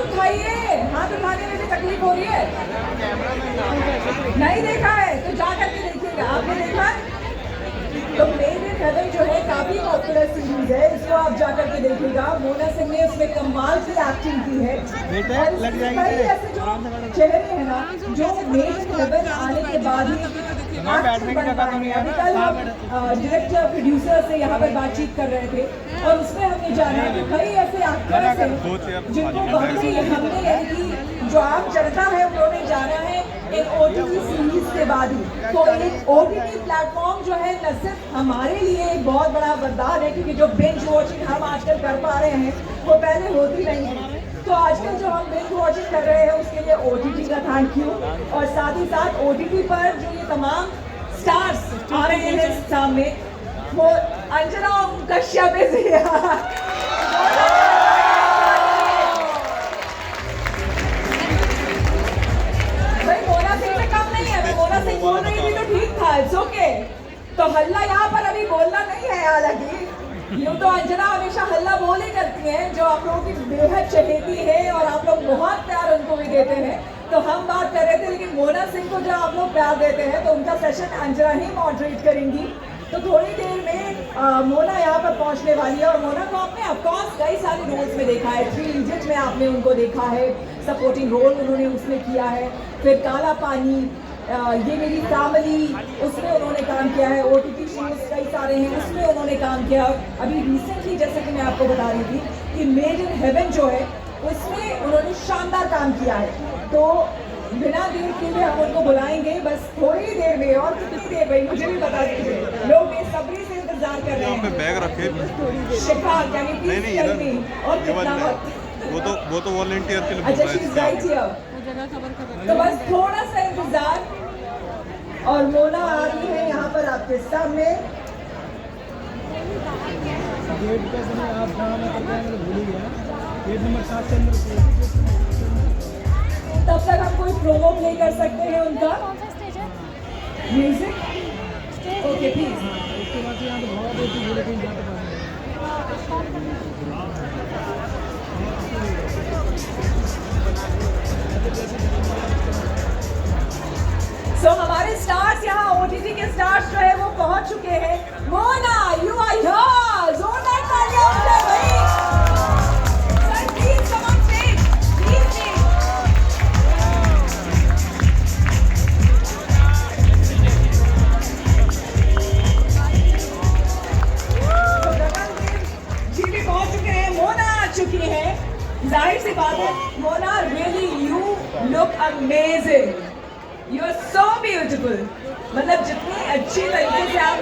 उठाइए, हाथ उठाने में भी तकलीफ हो रही है। नहीं देखा है तो जा करके देखिएगा। आपने देखा है? तो मेड इन हेवन जो है काफी पॉपुलर सीरीज है, इसको आप जा करके देखिएगा। मोना सिंह ने उसमें कमाल की एक्टिंग की है। और कई ऐसे जो चेहरे हैं ना जो मेड इन हेवन आने के बाद ही अभी कल हम डायरेक्टर प्रोड्यूसर से यहाँ पर बातचीत कर रहे थे और उसमें हमने जाना कि कई ऐसे एक्टर्स हैं जिनको वाकई हमने यानी कि जो आम जनता है उन्होंने जाना है एक OTT सीरीज के बाद ही। तो एक OTT प्लेटफॉर्म जो है न सिर्फ हमारे लिए एक बहुत बड़ा वरदान है, क्योंकि जो बिंज वॉचिंग हम आजकल कर पा रहे हैं वो पहले होती नहीं है। तो आजकल जो हम बिंज वॉचिंग कर रहे हैं उसके लिए OTT का थैंक यू। और साथ ही साथ OTT पर जो ये तमाम स्टार्स आ रहे हैं सामने, वो अंजना कश्यप भाई मोना सिंह से कम नहीं है। मैं मोना सिंह बोल रही थी तो ठीक था, इट्स ओके। तो हल्ला यहाँ पर अभी बोलना नहीं है। हालांकि यूँ तो अंजना हमेशा हल्ला बोल ही करती हैं, जो आप लोगों की बेहद चहेती है और आप लोग बहुत प्यार उनको भी देते हैं। तो हम बात कर रहे थे, लेकिन मोना सिंह को जब आप लोग प्यार देते हैं तो उनका सेशन अंजना ही मॉडरेट करेंगी। तो थोड़ी देर में मोना यहाँ पर पहुँचने वाली है। और मोना को आपने ऑफकोर्स कई सारे रोल्स में देखा है। 3 इडियट में आपने उनको देखा है, सपोर्टिंग रोल उन्होंने उसमें किया है। फिर काला पानी, ये मेरी फैमिली, उसमें उन्होंने काम किया है। OTT शोज कई सारे हैं, उसमें उन्होंने काम किया। अभी रिसेंटली जैसे कि मैं आपको बता रही थी कि मेड इन हेवन जो है उसमें उन्होंने शानदार काम किया है। तो बिना देर के लिए हम उनको बुलाएंगे, बस थोड़ी देर में। और कितनी देर भाई मुझे भी बता दीजिए, लोग बेसब्री से इंतजार कर रहे हैं। बैग रखे Shikha, can you please tell me और कितना वक्त? वो तो वॉलंटियर के लिए। अच्छा, शी इज राइट हियर। तो बस थोड़ा सा इंतजार। और मोना आ रही है यहाँ पर आपके सामने। गेट का समय आप भूल ही गया। गेट नंबर 7 से अंदर। तब तक हम कोई प्रोमो प्ले कर सकते हैं उनका म्यूजिक। Okay please. उसके बाद यहाँ तो बहुत होती है, लेकिन जाते सो हमारे स्टार्स यहाँ OTT के स्टार्स जो है वो पहुंच चुके हैं। Mona, you are here. जोरदार तालियां हो जाए भाई। Sir please come on stage, please. तो गगनदेव जी भी पहुंच चुके हैं, मोना आ चुकी है। जाहिर सी बात है, Mona really you look amazing, you are so beautiful. मतलब जितनी अच्छी तरीके से आप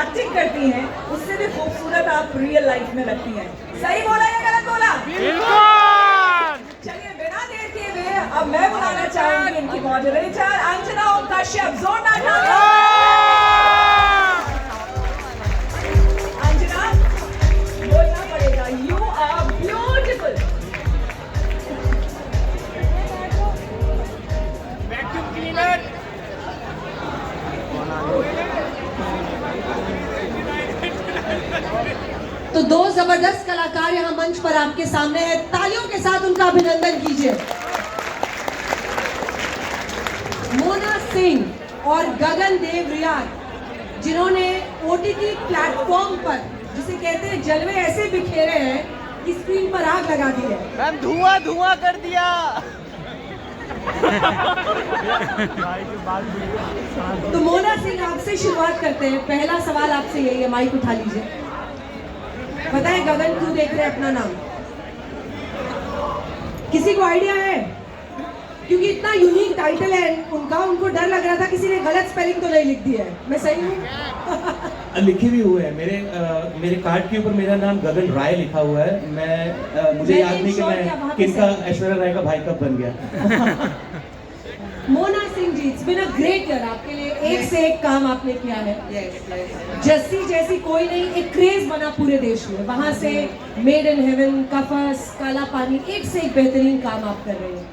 एक्टिंग करती हैं उससे भी खूबसूरत आप रियल लाइफ में लगती हैं। सही बोला या गलत बोला? चलिए बिना देर किए हुए अब मैं बुलाना चाहूंगी इनकी मॉडरेटर अंजना कश्यप। जोरदार तालियां। अंजना बोलना पड़ेगा, यू आर ब्यूटिफुल। तो 2 जबरदस्त कलाकार यहाँ मंच पर आपके सामने हैं, तालियों के साथ उनका अभिनंदन कीजिए। मोना सिंह और गगनदेव रियाद, जिन्होंने OTT प्लेटफॉर्म पर जिसे कहते हैं जलवे ऐसे बिखेरे हैं कि स्क्रीन पर आग लगा दी है। मैम धुआं कर दिया। तो मोना सिंह आपसे शुरुआत करते हैं। पहला सवाल आपसे यही है, माइक उठा लीजिए। बताएं गगन क्यों देख रहे हैं अपना नाम? किसी को आइडिया है? क्योंकि इतना यूनिक टाइटल है उनका, उनको डर लग रहा था किसी ने गलत स्पेलिंग तो नहीं लिख दी है। मैं सही हूँ? लिखे भी हुए हैं मेरे कार्ड के ऊपर मेरा नाम गगन राय लिखा हुआ है। मुझे याद नहीं कि मैं किसका ऐश्वर्या राय का भाई कब बन गया। Mona Singh ji, it's been a great year आपके लिए। एक से एक काम आपने किया है। जस्सी जैसी कोई नहीं, एक क्रेज बना पूरे देश में। वहां से मेड इन हेवन, कफस, काला पानी, एक से एक बेहतरीन काम आप कर रहे हैं।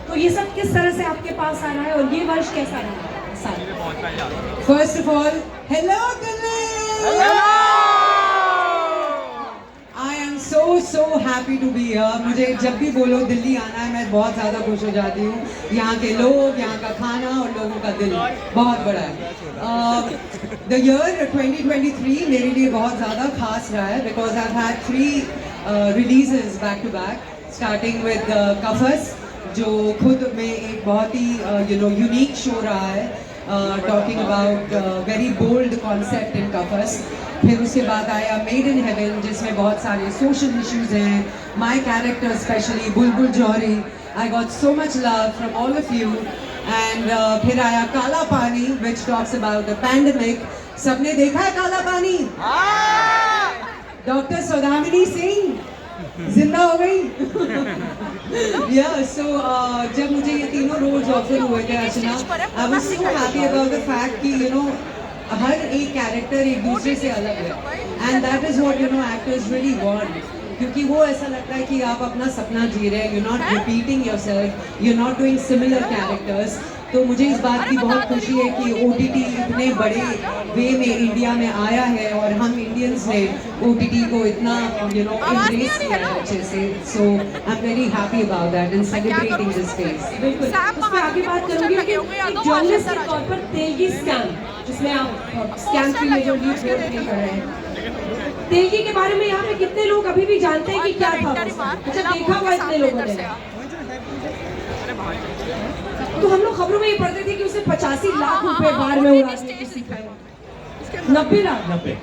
तो ये सब किस तरह से आपके पास आ रहा है और ये वर्ष कैसा रहा? First of all, hello Hello! I am so happy to be here. मुझे जब भी बोलो दिल्ली आना है, मैं बहुत ज़्यादा खुश हो जाती हूँ. यहाँ के लोग, यहाँ का खाना और लोगों का दिल बहुत बड़ा है. The year 2023 मेरे लिए बहुत ज़्यादा खास रहा है because I've had 3 releases back to back, starting with Kafas, जो खुद में एक बहुत ही यूनिक शो रहा है, talking about very bold concept in Kafas. फिर उसके बाद आया मेड इन हेवन, जिसमें बहुत सारे सोशल इश्यूज हैं. माई character specially Bulbul Johri, I got so much love from all of you. And फिर आया Kaala Paani, which talks about the pandemic. सबने देखा है काला पानी? डॉक्टर सौदामिनी सिंह जिंदा हो गई. जब मुझे ये तीनों रोल्स ऑफर हुए थे Archana, I was so happy about the fact कि हर एक कैरेक्टर एक दूसरे से अलग है. And that is what actors really want, क्योंकि वो ऐसा लगता है कि आप अपना सपना जी रहे हैं. You not repeating yourself, you not doing similar characters. तो मुझे इस बात की बहुत खुशी है कि OTT इतने बड़े वे में इंडिया में आया है और हम इंडियंस ने OTT को इतना embrace किया है अच्छे से. So I am very happy about that and celebrating this phase. बिल्कुल, उस पर आगे बात करूंगी कि एक जर्नलिस्ट के तौर पर तेगी स्कैम, जिसमें आप स्कैम की मेजर लीड प्ले कर रहे हैं. तेगी के बारे में यहाँ पे कितने लोग अभी भी जानते हैं कि क्या था? अच्छा, देखा हुआ इतने लोगों ने. तो हम लोग खबरों में ये पढ़ते थे कि उसे 85 लाख रुपए बार में उड़ाने की सिखाई. 90 लाख. 90.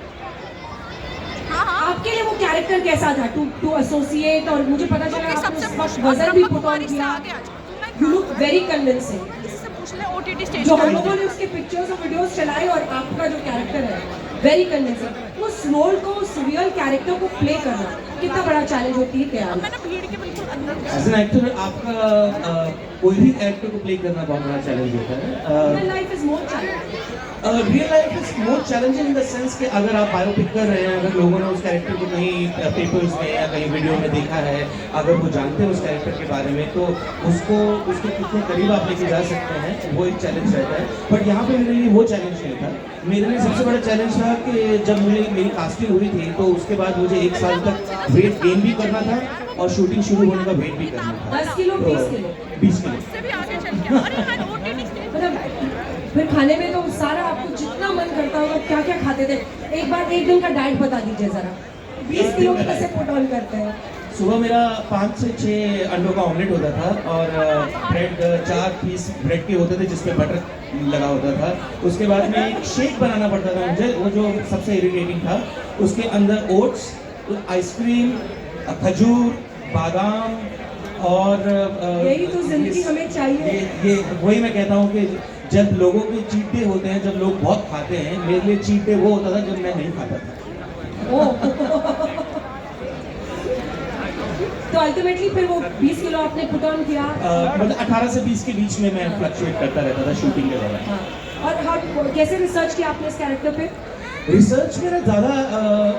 आपके लिए वो कैरेक्टर कैसा था टू एसोसिएट? और मुझे पता चला आपने उस वक्त वजन भी पुट ऑन किया. You look very convincing. जो हम लोगों ने उसके पिक्चर्स और वीडियोस चलाए और आपका जो कैरेक्टर है वेरी कन्विंसिंग. उस रोल को, उस रियल कैरेक्टर को प्ले करना कितना बड़ा चैलेंज होती है तैयारी? एज एन एक्टर आपका कोई भी कैरेक्टर को प्ले करना बहुत बड़ा चैलेंज होता है. Real life is more challenging. Real life is more challenging in the sense कि अगर आप बायोपिक कर रहे हैं, अगर लोगों ने उस कैरेक्टर को कहीं पेपर्स में या कहीं वीडियो में देखा है, अगर वो जानते हैं उस कैरेक्टर के बारे में, तो उसको कितने करीब आप लेके जा सकते हैं, वो एक चैलेंज रहता है. बट यहाँ पे मेरे लिए वो चैलेंज नहीं था. मेरे लिए सबसे बड़ा चैलेंज था कि जब मेरी कास्टिंग हुई थी, तो उसके बाद मुझे 1 साल तक वेट गेन भी करना था और शूटिंग शुरू होने का वेट भी करना था. 10 किलो, 20 किलो. 20 किलो. फिर खाने में तो सारा आपको जितना मन करता होगा, क्या क्या खाते थे? एक बार एक दिन का डाइट बता दीजिए जरा. 20 किलो कैसे पुट ऑन करते हैं? सुबह मेरा 5 से 6 अंडों का ऑमलेट होता था और ब्रेड 4 पीस ब्रेड के होते थे जिसमें बटर लगा होता था. उसके बाद में एक शेक बनाना पड़ता था मुझे, वो जो सबसे इरिटेटिंग था. उसके अंदर ओट्स, आइसक्रीम, खजूर, बादाम और यही तो जिंदगी हमें चाहिए. ये वही मैं कहता हूँ कि जब लोगों के चीट डे होते हैं, जब लोग बहुत खाते हैं, मेरे लिए चीट डे वो होता था जब मैं नहीं खाता था. तो अल्टीमेटली फिर वो 20 किलो आपने पुट ऑन किया. मतलब 18 से 20 के बीच में मैं फ्लक्चुएट करता रहता था शूटिंग के दौरान. हाँ. और कैसे रिसर्च किया आपने इस कैरेक्टर पे? रिसर्च मेरा ज़्यादा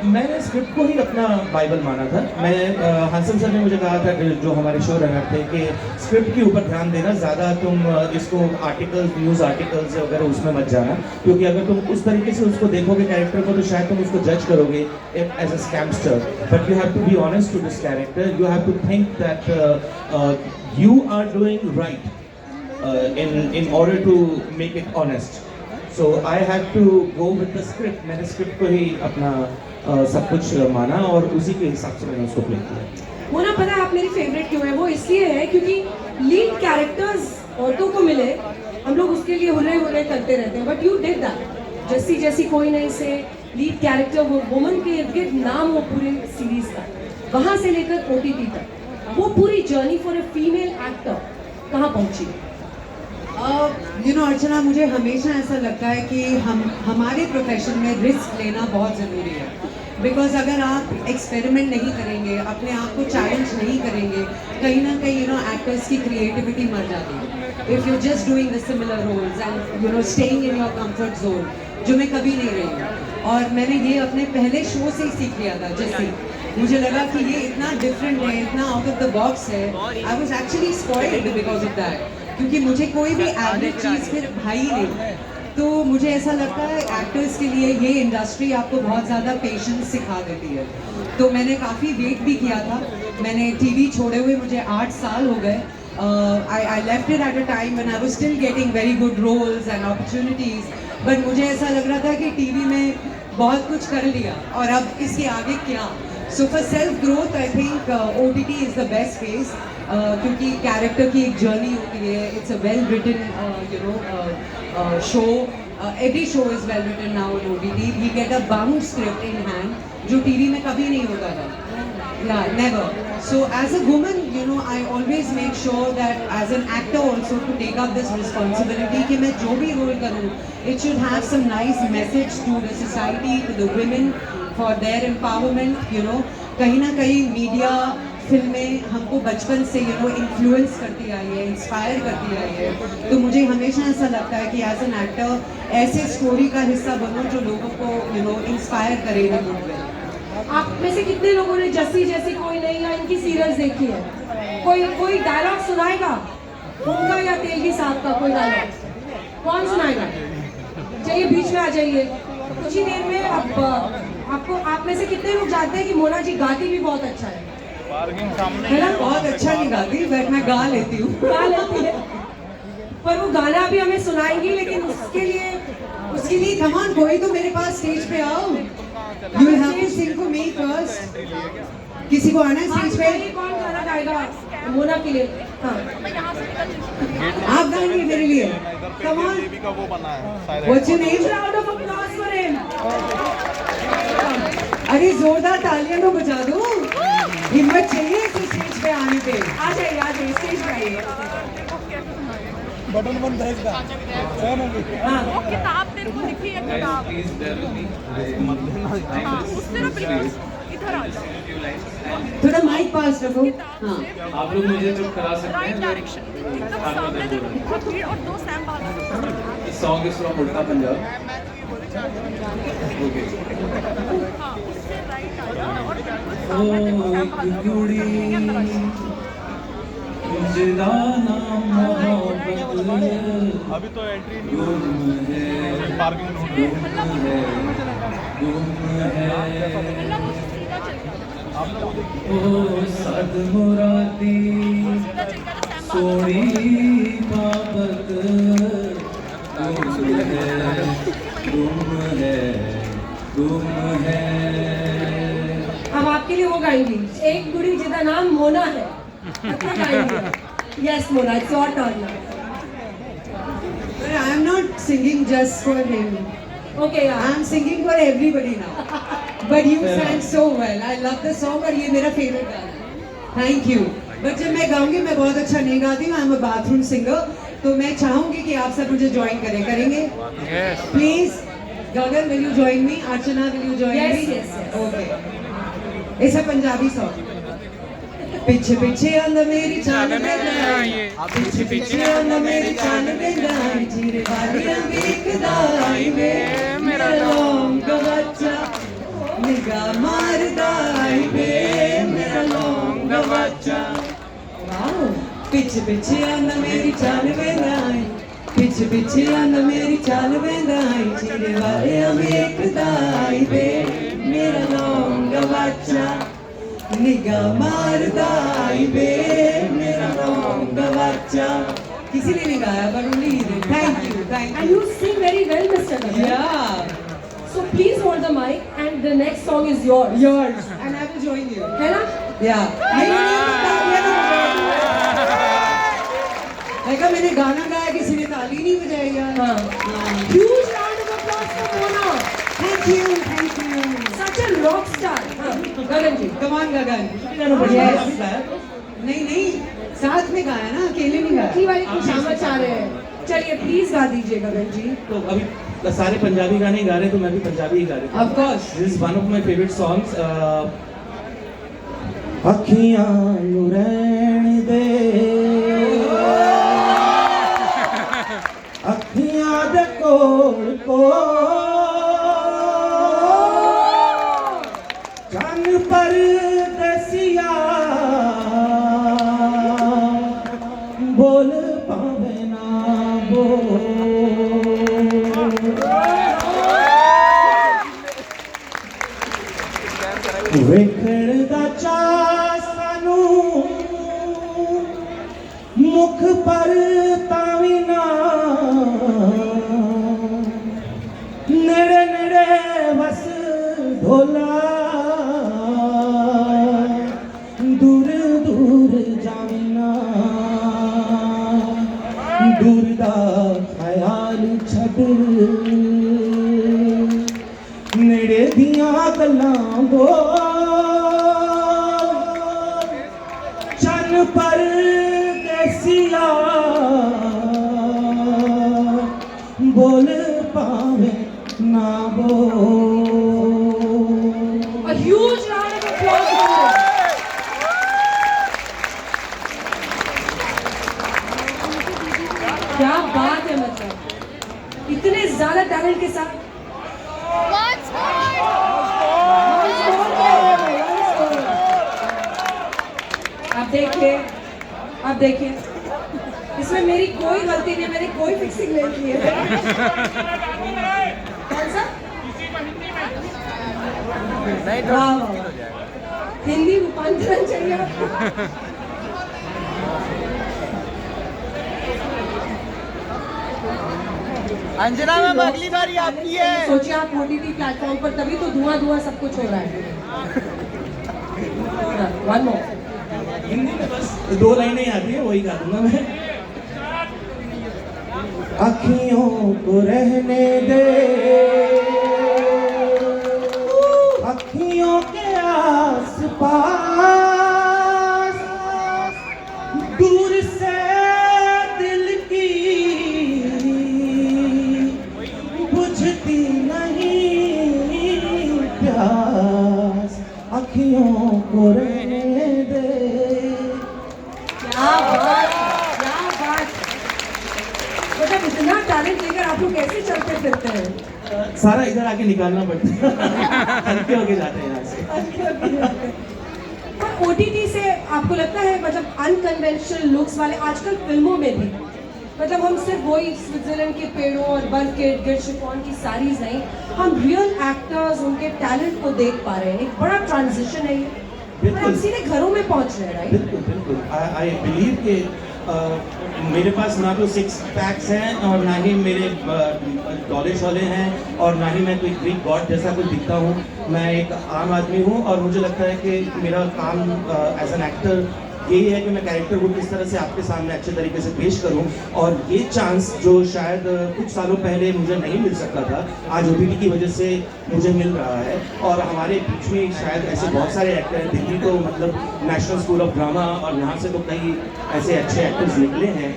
मैंने स्क्रिप्ट को ही अपना बाइबल माना था. मैं हांसल सर ने मुझे कहा था, जो हमारे शो रनर थे, कि स्क्रिप्ट के ऊपर ध्यान देना ज़्यादा, तुम इसको आर्टिकल्स, न्यूज़ आर्टिकल्स वगैरह उसमें मत जाना, क्योंकि अगर तुम उस तरीके से उसको देखोगे कैरेक्टर को, तो शायद तुम उसको जज करोगे as a scamster. But you have to be honest to this character. You have to think that you are doing right in order to make it honest. So I had to go with the script. मैंने script को ही अपना सब कुछ माना और उसी के हिसाब से मैंने उसको प्ले किया. वो ना, पता है आप मेरी फेवरेट क्यों है? वो इसलिए है क्योंकि लीड कैरेक्टर्स औरतों को मिले, हम लोग उसके लिए हुर्रे करते रहते हैं. But you did that. जैसी कोई नहीं से लीड कैरेक्टर, वो वुमन के इर्द गिर्द नाम हो पूरे सीरीज का, वहाँ से लेकर OTT तक, वो पूरी journey for a female actor कहाँ पहुँची? अर्चना, मुझे हमेशा ऐसा लगता है कि हमारे प्रोफेशन में रिस्क लेना बहुत ज़रूरी है. बिकॉज अगर आप एक्सपेरिमेंट नहीं करेंगे, अपने आप को चैलेंज नहीं करेंगे, कहीं ना कहीं एक्टर्स की क्रिएटिविटी मर जाती है. If you just doing the similar roles and staying in your comfort zone, जो मैं कभी नहीं रही हूँ. और मैंने ये अपने पहले शो से ही सीख लिया था. जैसे मुझे लगा कि ये इतना डिफरेंट है, इतना आउट ऑफ द बॉक्स है. I was actually spoiled because of that, क्योंकि मुझे कोई भी एवरेज चीज़ फिर भाई नहीं. तो मुझे ऐसा लगता है एक्टर्स के लिए ये इंडस्ट्री आपको बहुत ज़्यादा पेशेंस सिखा देती है। तो मैंने काफ़ी वेट भी किया था, मैंने टीवी छोड़े हुए मुझे 8 साल हो गए। I left it at a time when I was still getting very good roles and opportunities, but मुझे ऐसा लग रहा था कि टीवी में बहुत कुछ कर लिया और अब इसके आगे क्या। So for self growth I think OTT is the best space, क्योंकि कैरेक्टर की एक जर्नी होती है। It's a well written show. Every show is well written now on OTT. We get a bound script in hand, जो TV में कभी नहीं होता था। Yeah, never. So as a woman, I always make sure that as an actor also to take up this responsibility कि मैं जो भी रोल करूँ, it should have some nice message to the society, to the women for their empowerment. कहीं ना कहीं media फिल्में हमको बचपन से इन्फ्लुएंस करती आई है, इंस्पायर करती आई है। तो मुझे हमेशा ऐसा लगता है कि एज एन एक्टर ऐसे स्टोरी का हिस्सा बनो जो लोगों को इंस्पायर करे इन गुड वे। आप में से कितने लोगों ने जस्सी जैसी कोई नहीं या इनकी सीरियल्स देखी है? कोई डायलॉग सुनाएगा उनका या तेलगी साहब का? कोई डायलॉग कौन सुनाएगा? चलिए बीच में आ जाइए। कुछ ही देर में आप में से कितने लोग जानते हैं कि मोना जी गाती भी बहुत अच्छा है? है ना, बहुत अच्छा नहीं गाती बट मैं गा लेती हूँ। गा लेती है, पर वो गाना भी हमें सुनाएंगी, लेकिन उसके लिए कम ऑन, कोई तो मेरे पास स्टेज पे आओ। You will have to sing for me first. किसी को आना है स्टेज पे? कौन गाना गाएगा मोना के लिए? हाँ, आप गाएंगे मेरे लिए? Come on, what's your name? Round of applause for him. अरे जोरदार तालियां तो बजा दो, हिम्मत चाहिए इस स्टेज पे आने पे। आ जाइए स्टेज पे आइए। बटन बंद है इसका। हाँ, किताब तेरे को लिखी है किताब। हाँ, उससे ना बिल्कुल इधर आ जाओ। थोड़ा माइक पास रखो। हाँ, आप लोग मुझे चुप करा सकते राइट हैं? डायरेक्शन एकदम सामने देखो, बहुत भीड़ और 2 सैम बाहर। सॉन्ग इज फ्रॉम उल्टा पंजाब। ओके। हाँ, उससे राइट आ जाओ और बिल्कुल ओ सामने देखो सैम एक बाहर। कुड़ी जिदा नाम मोहब्बत अभी तो एंट्री गुम है, पार्किंग रोड गुम है, गुम है। मतलब वो सीधा चल गया। ओ सद मुरादी सीधा चल गया तो सैम बाहर। सोनी बाबत गुम है, गुम है, गुम है। अब आपके लिए वो गाएंगी, एक कुड़ी जिदा नाम मोना है। अच्छा गाएंगी। Yes Mona, it's your turn now. but I am not singing just for him. Okay I यार, am singing for everybody now. But you sang so well. I love the song और ये मेरा favorite गाना है। Thank you. But जब मैं गाऊंगी मैं बहुत अच्छा नहीं गाती हूँ। I am a bathroom singer. तो मैं चाहूंगी कि आप सब मुझे join करेंगे? Please, Gagan, will you join me? Archana, will you join Yes, me? yes, yes. Okay. It's a Punjabi song. पीछे पीछे आंदा मेरी जान बेदाई, पीछे पीछे आंदा मेरी जान बेदाई, जीरे वालियां वेखदा आई वे मेरा लौंग बच्चा, निगाह मारदा आई वे मेरा लौंग बच्चा। वाओ, पीछे पीछे आंदा मेरी जान बेदाई, पीछे पीछे आंदा मेरी जान बेदाई, जीरे वालियां वेखदा आई वे मेरा लौंग बच्चा, निगाह मारदा आई वे मेरा लौंग बच्चा। किसी ने नहीं गाया but only he did. Thank you, thank and you. you sing very well, Mr. Gagan. Yeah, So please hold the mic and the next song is yours. yours and I will join you. है ना? Yeah. देखा मैंने गाना गाया किसी ने ताली नहीं बजाई यार। हाँ। Huge round of applause for Mona. Thank you, thank you. Such a rock star. हाँ, गगन जी। Come on Gagan. Yes. नहीं नहीं, साथ में गाया ना, अकेले नहीं गाया। की वाली खुशामद चाह रहे हैं। चलिए प्लीज गा दीजिए गगन जी। तो अभी सारे पंजाबी गाने गा रहे तो मैं भी पंजाबी ही गा रही Of course. This is one of my favorite songs. अखियां नू रहन दे, अखियां दे कोल कोल, चन पर दसिया बोल पावे ना बोल। ਵੇਖਣ ਦਾ ਚਾਅ ਸਾਨੂੰ ਮੁਖ ਪਰ ਤਾਂ ਵੀ ਨਾ ਨੇੜੇ ਨੇੜੇ ਬਸ ਢੋਲਾ ਦੂਰ ਦੂਰ ਜਾਵੀ ਨਾ ਦੂਰ ਦਾ ਖਿਆਲ ਛੱਡ ਨੇੜੇ ਦੀਆਂ ਗੱਲਾਂ ਬੋਲ ਚੰਨ ਪਰ ਕੈਸੀਆ बोल पावे ना बोल। A huge round of applause for them. क्या बात है, मतलब इतने ज्यादा टैलेंट के साथ Once आप देखिए इसमें मेरी कोई गलती नहीं, मैंने कोई फिक्सिंग नहीं की है। कौन सा? वाह, वाह। हिंदी रूपांतरण चाहिए आपको? अंजना मैम अगली बारी आपकी है। सोचिए आप OTT प्लेटफॉर्म पर, तभी तो धुआं धुआं सब कुछ हो रहा है। One more. हिंदी में बस 2 लाइनें आती है, वही गा दूंगा मैं। अखियों को रहने दे अखियों के आस पास दूर से दिल की बुझती नहीं प्यास अखियों को रहने दे। क्या बात, क्या बात। मतलब इतना टैलेंट लेकर आप लोग कैसे चलते फिरते हैं? सारा इधर आके निकालना पड़ता है। हल्के होके जाते हैं यहाँ से। पर OTT से आपको लगता है मतलब अनकन्वेंशनल लुक्स वाले आजकल फिल्मों में भी, मतलब हम सिर्फ वही स्विट्जरलैंड के पेड़ों और बर्फ के गिर शिफॉन की साड़ीज नहीं, हम रियल एक्टर्स उनके टैलेंट को देख पा रहे हैं। एक बड़ा ट्रांजिशन है ये, पर हम सीधे घरों में पहुंच रहे हैं, राइट? बिल्कुल बिल्कुल। आई बिलीव कि मेरे पास ना तो 6 पैक्स हैं और ना ही मेरे डोले शोले हैं और ना ही मैं कोई ग्रीक गॉड जैसा कुछ दिखता हूँ। मैं एक आम आदमी हूँ और मुझे लगता है कि मेरा काम एज एन एक्टर यही है कि मैं कैरेक्टर को किस तरह से आपके सामने अच्छे तरीके से पेश करूं। और ये चांस जो शायद कुछ सालों पहले मुझे नहीं मिल सकता था, आज OTT की वजह से मुझे मिल रहा है। और हमारे बीच में शायद ऐसे बहुत सारे एक्टर हैं। दिल्ली तो मतलब नेशनल स्कूल ऑफ ड्रामा, और यहाँ से तो कई ऐसे अच्छे एक्टर्स निकले हैं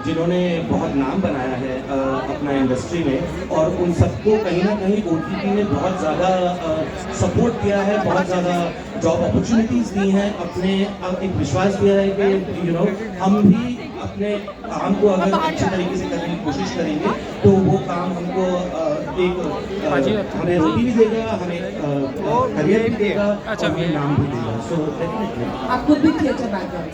जिन्होंने बहुत नाम बनाया है अपना इंडस्ट्री में। और उन सबको कहीं ना कहीं OTT ने बहुत ज़्यादा सपोर्ट किया है, बहुत ज़्यादा जॉब अपॉर्चुनिटीज़ दी हैं, अपने एक विश्वास दिया है कि हम भी अपने काम को अगर अच्छे तरीके से करने की कोशिश करेंगे तो वो काम हमको हमें रोटी भी देगा, हमें करियर भी देगा और हमें नाम भी देगा। सो डेफिनेटली आप खुद भी थिएटर बैकग्राउंड से